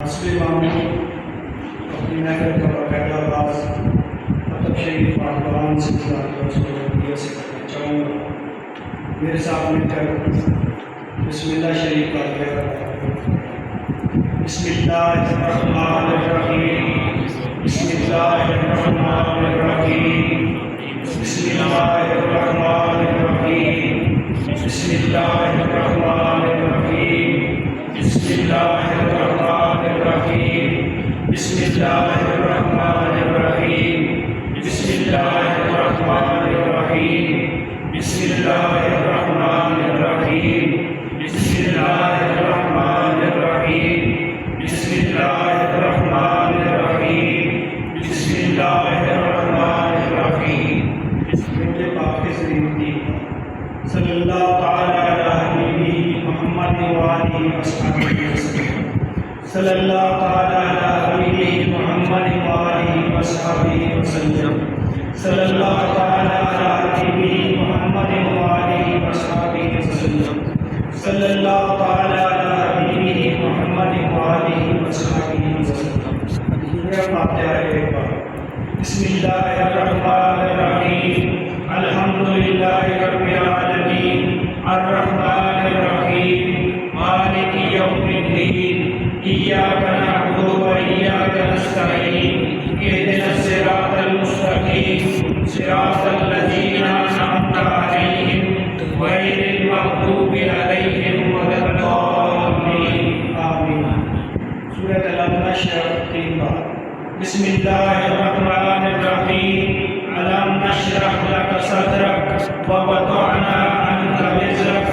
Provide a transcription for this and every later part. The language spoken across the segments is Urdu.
مسلم عامل اپنی محفل کا باقاعدہ آغاز مطلب شریف آقان سے کرنا چاہوں گا. میرے ساتھ مل کر بسم اللہ شریف کا بسم اللہ الرحمن الرحیم بسم اللہ الرحمن الرحیم بسم اللہ الرحمن الرحیم بسم اللہ الرحمن الرحیم بسم اللہ الرحمن الرحیم بسم اللہ الرحمن الرحیم بسم اللہ الرحمن الرحیم بسم اللہ الرحمن الرحیم بسم اللہ الرحمن الرحیم بسم اللہ الرحمن الرحیم بسم اللہ الرحمن الرحیم. میرے پاک سیدی صلی اللہ تعالی علی حبیبہ محمد و آلہ وصحبہ وسلم. صلی اللہ تعالی علی حبیبہ محمد و آلہ وصحبہ وسلم. صلی اللہ تعالی علی حبیبہ محمد و آلہ وصحبہ وسلم. صلی اللہ تعالی علی حبیبہ محمد و آلہ وصحبہ وسلم. یہ فاتحہ ایک بار. بسم اللہ الرحمن الرحیم الحمدللہ رب العالمین الرحمن الرحیم مالک یوم الدین ایاک نعبد و ایاک نستعین اہدنا الصراط المستقیم صراط الذین انعمت علیہم غیر المغضوب علیہم ولا الضالین آمین. سورۃ علم نشرح 3 بار. بسم اللہ الرحمن الرحیم علم نشرح لک صدرک ووضعنا عنک وزرک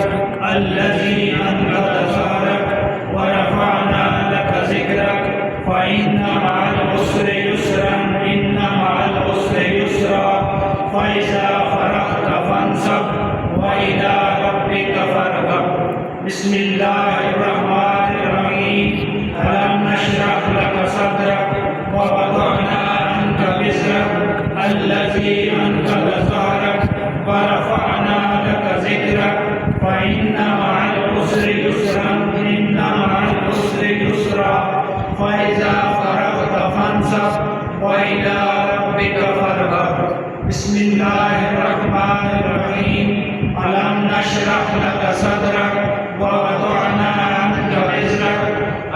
الذی انقض ظہرک ورفعنا لک ذکرک فإن مع العسر یسرا إن مع العسر یسرا فإذا فرغت فانصب وإلى ربك فارغب. بسم اللہ الرحمن الرحیم علم نشرح لک صدرک ووضعنا عنك وزرك الذي أنقض ظهرك ورفعنا لك ذكرك فإن مع العسر يسرا إن مع العسر يسرا فإذا فرغت فانصب وإلى ربك فارغب. بسم الله الرحمن الرحيم ألم نشرح لك صدرك ووضعنا عنك وزرك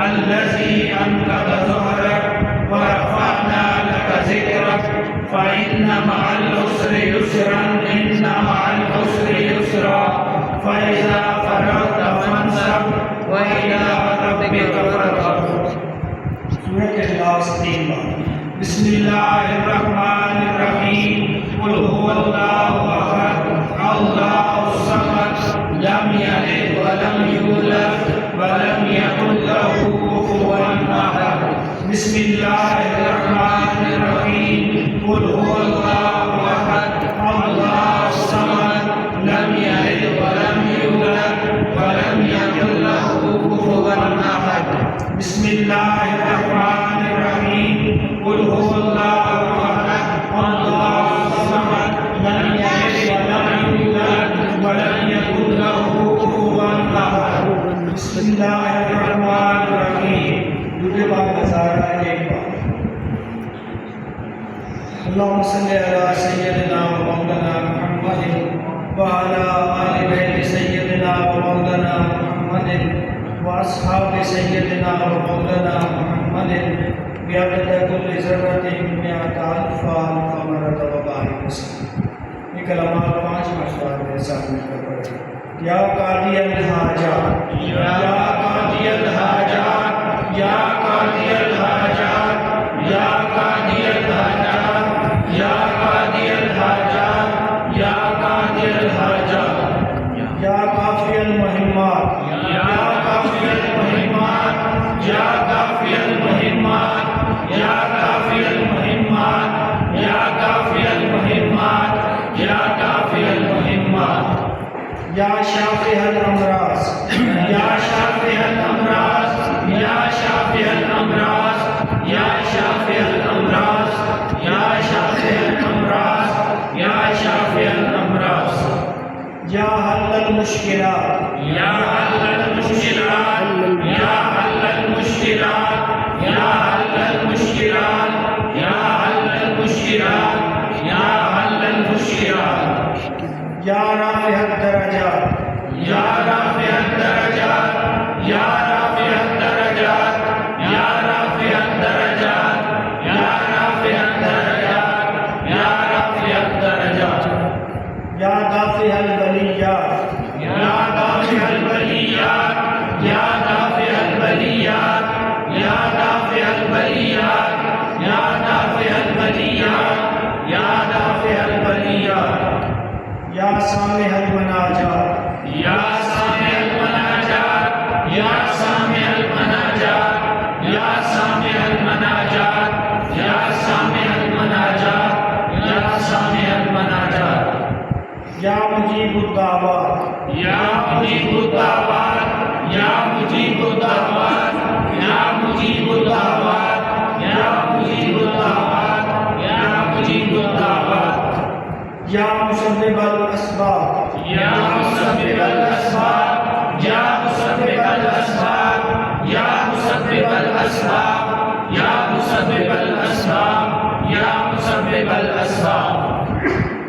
الذي أنقض ظهرك ورفعنا لك ذكرك فإن مع العسر يسرا إن مع العسر يسرا فإذا فرغت فانصب وإلى ربك فارغب. سورۃ اخلاص 3 بار. بسم اللہ الرحمن الرحیم قل هو اللہ احد اللہ الصمد لم یلد ولم یولد ولم یکن له کفوا احد. بسم اللہ الرحمن الرحیم قل هو اللہ احد اللہ الصمد لم یلد ولم یولد ولم یکن له کفوا احد. بسم اللہ الرحمن الرحیم قل هو اللہ احد اللہ الصمد لم یلد ولم یولد ولم یکن له کفوا احد. بسم اللہ الرحمن الرحیم. دوسرے بار ہزارہ ایک بار. اللہم صلی علی سیدنا و مولانا محمد وعلی آل بیت سیدنا و مولانا محمد واصحاب سیدنا و مولانا محمد بعدد کل ذرۃ مئۃ الف مرۃ وبارک وسلم. یہ کلمات 5 مرتبہ میرے ساتھ مل کر پڑھیں. یا قاضی الحاجات یا قاضی الحاجات یا قاضی الحاجات یا قاضی الحاجات یا قاضی الحاجات یا قاضی الحاجات یا کافی المہمات یا کافی المہمات یا کافی المہمات یا کافی المہمات یا کافی المہمات یا کافی المہمات. یا شافی الامراض یا شافی الامراض یا شافی الامراض یا شافی الامراض یا شافی الامراض یا شافی الامراض. یا حل المشکلات یا حل المشکلات یا حل المشکلات یا رافع الدرجات یا رافع الدرجات یا رافع الدرجات یا رافع الدرجات یا رافع الدرجات یا رافع الدرجات یا دافع البلیات یا دافع البلیات یا دافع البلیات یا دافع البلیات یا دافع البلیات یا دافع البلیات یا سامع المناجات یا سامع المناجات یا سامع المناجات یا سامع المناجات یا سامع المناجات یا سامع المناجات یا مجیب الدعوات یا مجیب الدعوات یا مجیب الدعوات یا مجیب الدعوات یا مجیب الدعوات یا مجیب الدعوات یا مسبب الاسباب یا مسبب الاسباب یا مسبب الاسباب یا مسبب الاسباب یا مسبب الاسباب یا مسبب الاسباب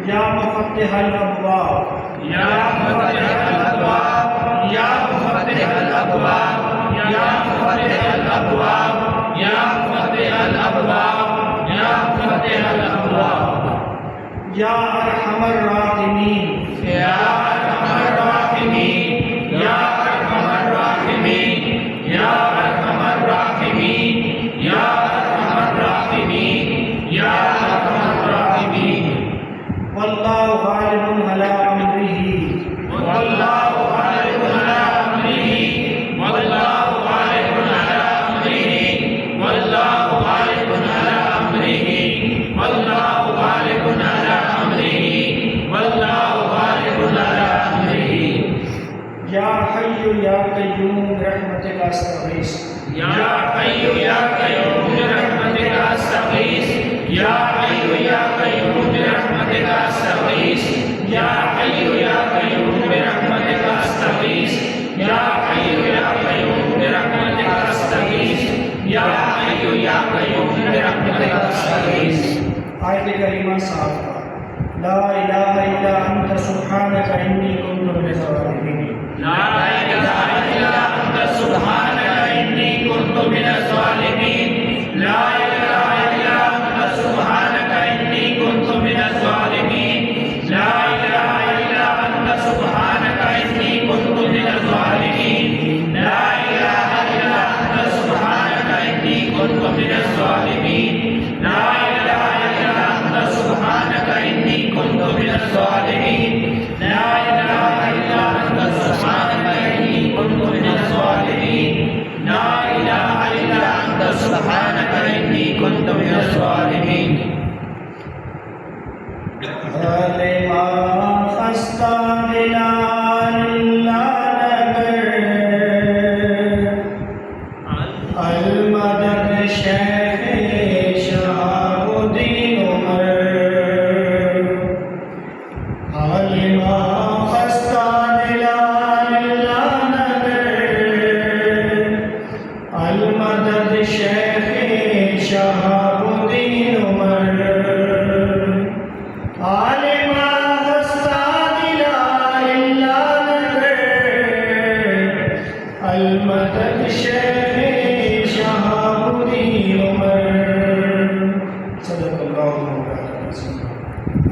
یا مفتح الابواب یا مفتح الابواب یا مفتح الابواب یا مفتح الابواب یا مفتح الابواب یا مفتح الابواب یا ارحم الراحمین یا ارحم الراحمین یا ارحم الراحمین یا ارحم الراحمین یا ارحم الراحمین یا ارحم الراحمین واللہ غالب علی امرہ واللہ غالب علی امرہ واللہ غالب علی امرہ واللہ غالب علی امرہ واللہ غالب علی امرہ واللہ غالب علی امرہ یا حی یا قیوم برحمتک استغیث یا حی یا قیوم برحمتک استغیث یا حی یا قیوم برحمتک استغیث یا حی یا قیوم برحمتک استغیث یا حی یا قیوم برحمتک استغیث یا حی یا قیوم برحمتک استغیث آیت کریمہ صاحب لا الہ الا انت سبحانک انی کنت من الظالمین لا الہ الا انت سبحانک انی کنت من الظالمین لا الہ الا انت سبحانک انی کنت من الظالمین لا الہ الا انت سبحانک انی کنت من الظالمین لا الہ الا انت سبحانک انی کنت من الظالمین لا الہ الا انت سبحانک انی کنت من الظالمین لا الہ الا انت سبحانک انی کنت من الظالمین لا الہ الا انت سبحانک انی کنت من الظالمین غالبا خستہ دلال اللہ نگر المدد شیخ شہاب الدین عمر غالبا خستہ دلال اللہ نگر المدد شیخ شہاب الدین عمر عالمہ استاد لا الہ نگر المدد شیخ شہاب الدین عمر صدق اللہ مولانا